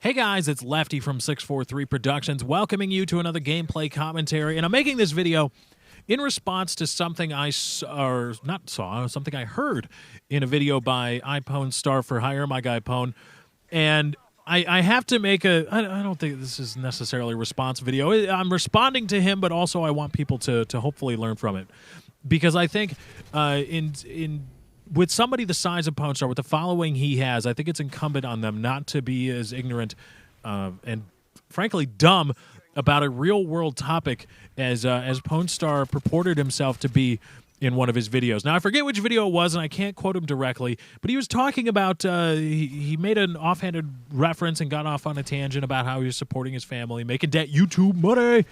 Hey guys, it's Lefty from 643 Productions welcoming you to another gameplay commentary, and I'm making this video in response to something something I heard in a video by iPwnstar4hire, my guy Pwn, and I have to make I don't think this is necessarily a response video. I'm responding to him, but also I want people to hopefully learn from it, because I think with somebody the size of Pwnstar, with the following he has, I think it's incumbent on them not to be as ignorant and frankly dumb about a real-world topic as Pwnstar purported himself to be in one of his videos. Now, I forget which video it was, and I can't quote him directly, but he was talking about, he made an offhanded reference and got off on a tangent about how he was supporting his family, making that YouTube money,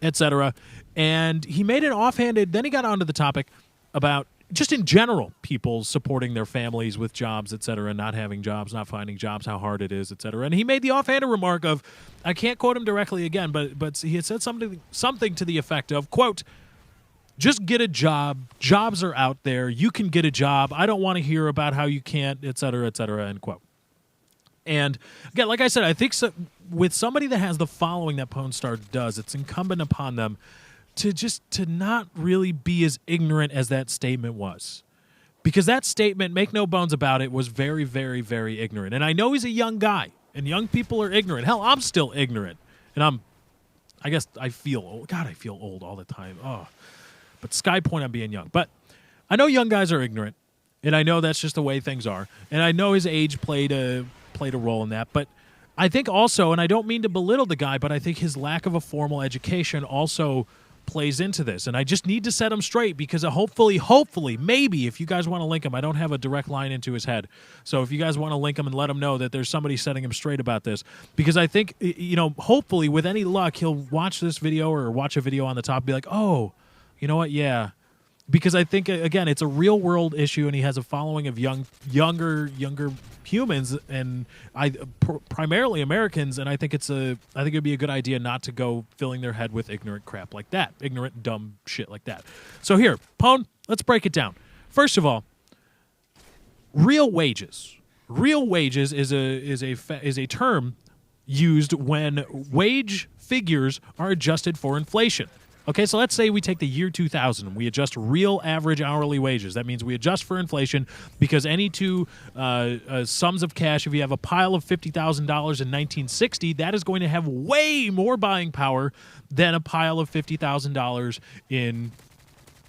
etc. And he made an offhanded, then he got onto the topic about just in general, people supporting their families with jobs, etc., not having jobs, not finding jobs, how hard it is, etc. And he made the offhanded remark of, I can't quote him directly again, but he had said something to the effect of, quote, just get a job. Jobs are out there. You can get a job. I don't want to hear about how you can't, etc., end quote. And again, like I said, I think with somebody that has the following that Pwnstar does, it's incumbent upon them to not really be as ignorant as that statement was. Because that statement, make no bones about it, was very, very, very ignorant. And I know he's a young guy, and young people are ignorant. Hell, I'm still ignorant. And I guess I feel old. God, I feel old all the time. Oh. But Sky Point, I'm being young. But I know young guys are ignorant, and I know that's just the way things are. And I know his age played a role in that. But I think also, and I don't mean to belittle the guy, but I think his lack of a formal education also plays into this, and I just need to set him straight, because hopefully, maybe, if you guys want to link him, I don't have a direct line into his head, so if you guys want to link him and let him know that there's somebody setting him straight about this, because I think, hopefully, with any luck, he'll watch this video or watch a video on the top and be like, oh, you know what, yeah. Because I think, again, it's a real-world issue, and he has a following of younger humans, and primarily Americans, and I think it'd be a good idea not to go filling their head with ignorant crap like that, ignorant, dumb shit like that. So here, Pwn, let's break it down. First of all, real wages. Real wages is a term used when wage figures are adjusted for inflation. Okay, so let's say we take the year 2000 and we adjust real average hourly wages. That means we adjust for inflation, because any two sums of cash, if you have a pile of $50,000 in 1960, that is going to have way more buying power than a pile of $50,000 in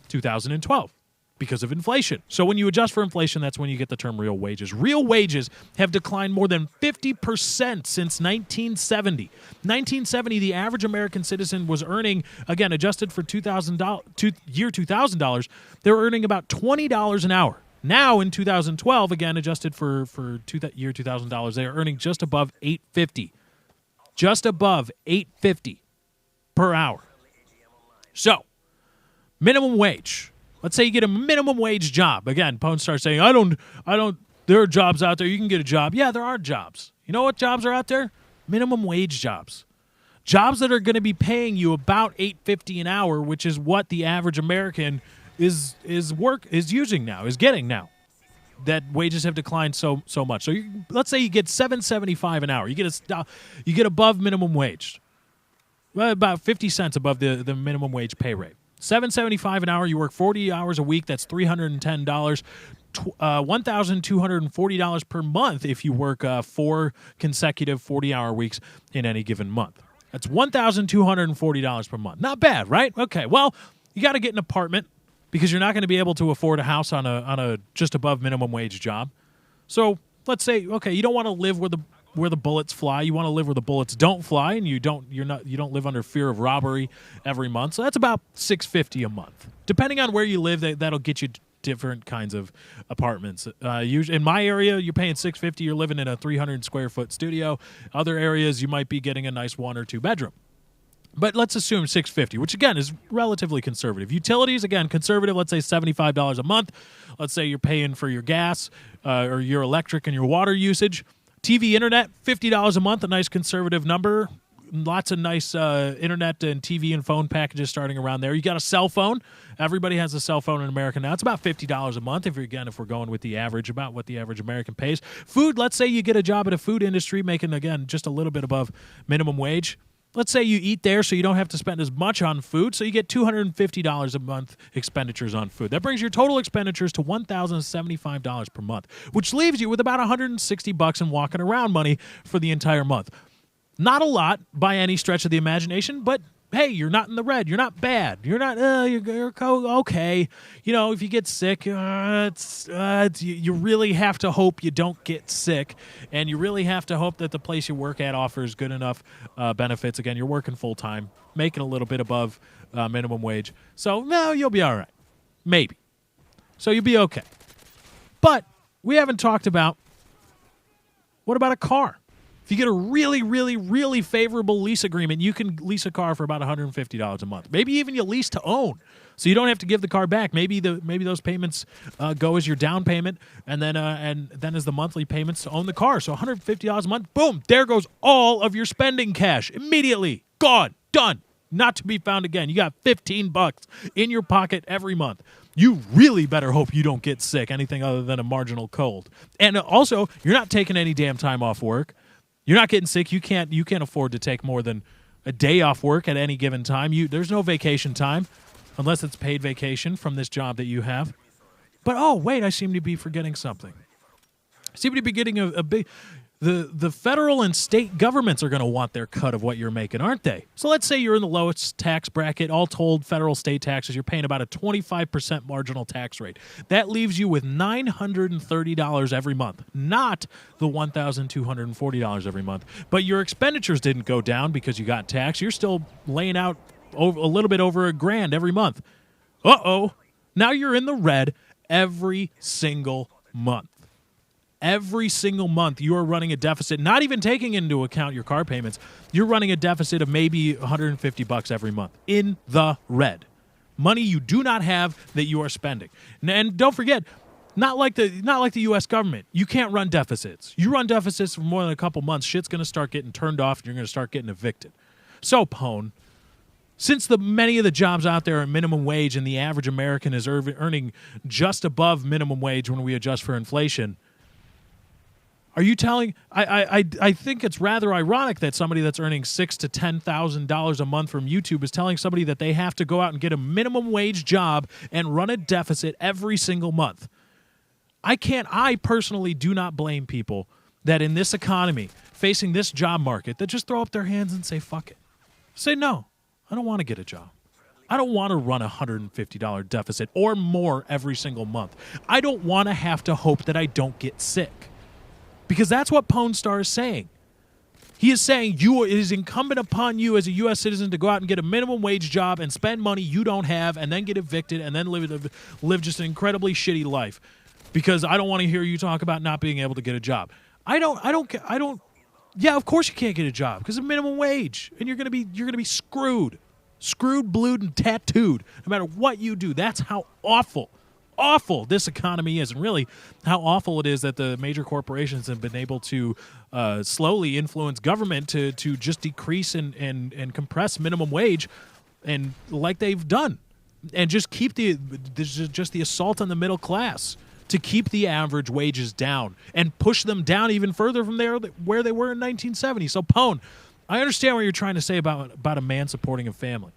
2012 because of inflation. So when you adjust for inflation, that's when you get the term real wages. Real wages have declined more than 50% since 1970. 1970, the average American citizen was earning, again, adjusted for year $2000, they were earning about $20 an hour. Now in 2012, again, adjusted for year $2000, they are earning just above $850. Just above $850 per hour. So, minimum wage. Let's say you get a minimum wage job. Again, Pwnstar saying, I don't, there are jobs out there. You can get a job. Yeah, there are jobs. You know what jobs are out there? Minimum wage jobs. Jobs that are going to be paying you about $850 an hour, which is what the average American is using now, is getting now. That wages have declined so much. So let's say you get $7.75 an hour. You get above minimum wage. Well, about 50 cents above the minimum wage pay rate. $7.75 an hour. You work 40 hours a week. That's $310. $1,240 per month if you work 4 consecutive 40-hour weeks in any given month. That's $1,240 per month. Not bad, right? Okay. Well, you got to get an apartment, because you're not going to be able to afford a house on a just above minimum wage job. So let's say, okay, you don't want to live where the bullets fly. You want to live where the bullets don't fly, and you don't live under fear of robbery every month. So that's about $650 a month. Depending on where you live, that'll get you different kinds of apartments. Usually in my area, you're paying $650. You're living in a 300 square foot studio. Other areas, you might be getting a nice 1 or 2 bedroom. But let's assume $650, which again is relatively conservative. Utilities, again, conservative, let's say $75 a month. Let's say you're paying for your gas or your electric and your water usage. TV, internet, $50 a month, a nice conservative number. lots of nice internet and TV and phone packages starting around there. You got a cell phone. Everybody has a cell phone in America now. It's about $50 a month if we're going with the average, about what the average American pays. Food, let's say you get a job at a food industry making, again, just a little bit above minimum wage. Let's say you eat there so you don't have to spend as much on food, so you get $250 a month expenditures on food. That brings your total expenditures to $1,075 per month, which leaves you with about $160 in walking around money for the entire month. Not a lot by any stretch of the imagination, but hey, you're not in the red. You're not bad. You're not, you're okay. You know, if you get sick, you really have to hope you don't get sick, and you really have to hope that the place you work at offers good enough benefits. Again, you're working full-time, making a little bit above minimum wage. So, no, you'll be all right. Maybe. So you'll be okay. But we haven't talked about, what about a car? If you get a really, really, really favorable lease agreement, you can lease a car for about $150 a month. Maybe even you lease to own, so you don't have to give the car back. Maybe those payments go as your down payment, and then as the monthly payments to own the car. So $150 a month, boom, there goes all of your spending cash immediately, gone, done, not to be found again. You got $15 in your pocket every month. You really better hope you don't get sick, anything other than a marginal cold. And also, you're not taking any damn time off work. You're not getting sick. You can't afford to take more than a day off work at any given time. There's no vacation time unless it's paid vacation from this job that you have. But oh wait, I seem to be forgetting something. I seem to be getting a big. The federal and state governments are going to want their cut of what you're making, aren't they? So let's say you're in the lowest tax bracket, all told, federal, state taxes, you're paying about a 25% marginal tax rate. That leaves you with $930 every month, not the $1,240 every month. But your expenditures didn't go down because you got taxed. You're still laying out a little bit over $1,000 every month. Uh-oh. Now you're in the red every single month. Every single month, you are running a deficit, not even taking into account your car payments. You're running a deficit of maybe $150 every month in the red. Money you do not have that you are spending. And don't forget, not like the U.S. government. You can't run deficits. You run deficits for more than a couple months, shit's going to start getting turned off, and you're going to start getting evicted. So, Pone, since many of the jobs out there are minimum wage and the average American is earning just above minimum wage when we adjust for inflation, are you telling? I think it's rather ironic that somebody that's earning $6,000 to $10,000 a month from YouTube is telling somebody that they have to go out and get a minimum wage job and run a deficit every single month. I personally do not blame people that in this economy, facing this job market, that just throw up their hands and say, fuck it. Say, no, I don't want to get a job. I don't want to run a $150 deficit or more every single month. I don't want to have to hope that I don't get sick. Because that's what iPwnstar is saying. He is saying it is incumbent upon you as a U.S. citizen to go out and get a minimum wage job and spend money you don't have and then get evicted and then live just an incredibly shitty life. Because I don't want to hear you talk about not being able to get a job. Yeah, of course you can't get a job because of minimum wage. And you're gonna be screwed. Screwed, blued, and tattooed no matter what you do. That's how awful this economy is, and really how awful it is that the major corporations have been able to slowly influence government to just decrease and compress minimum wage, and like they've done, and just keep the assault on the middle class to keep the average wages down and push them down even further from where they were in 1970. So, Pone, I understand what you're trying to say about a man supporting a family,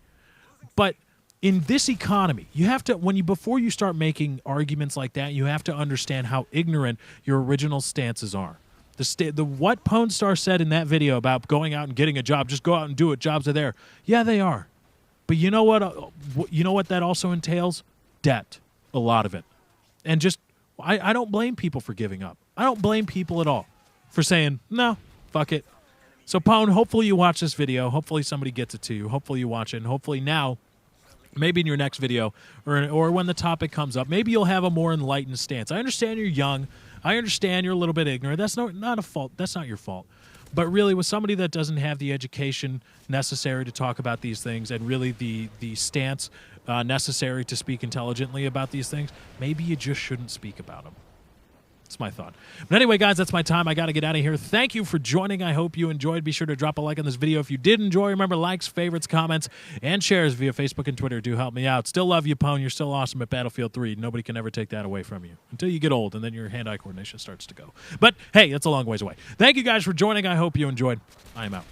but in this economy, you have to, before you start making arguments like that, you have to understand how ignorant your original stances are. What iPwnstar said in that video about going out and getting a job, just go out and do it, jobs are there. Yeah, they are. But you know what? You know what that also entails? Debt. A lot of it. And just, I don't blame people for giving up. I don't blame people at all for saying, no, fuck it. So, Pone, hopefully you watch this video. Hopefully somebody gets it to you. Hopefully you watch it. And hopefully now, maybe in your next video or when the topic comes up, maybe you'll have a more enlightened stance. I understand you're young. I understand you're a little bit ignorant. That's not a fault. That's not your fault. But really, with somebody that doesn't have the education necessary to talk about these things and really the stance necessary to speak intelligently about these things, maybe you just shouldn't speak about them. That's my thought. But anyway, guys, that's my time. I got to get out of here. Thank you for joining. I hope you enjoyed. Be sure to drop a like on this video if you did enjoy. Remember, likes, favorites, comments, and shares via Facebook and Twitter do help me out. Still love you, Pwn. You're still awesome at Battlefield 3. Nobody can ever take that away from you until you get old, and then your hand-eye coordination starts to go. But, hey, that's a long ways away. Thank you guys for joining. I hope you enjoyed. I am out.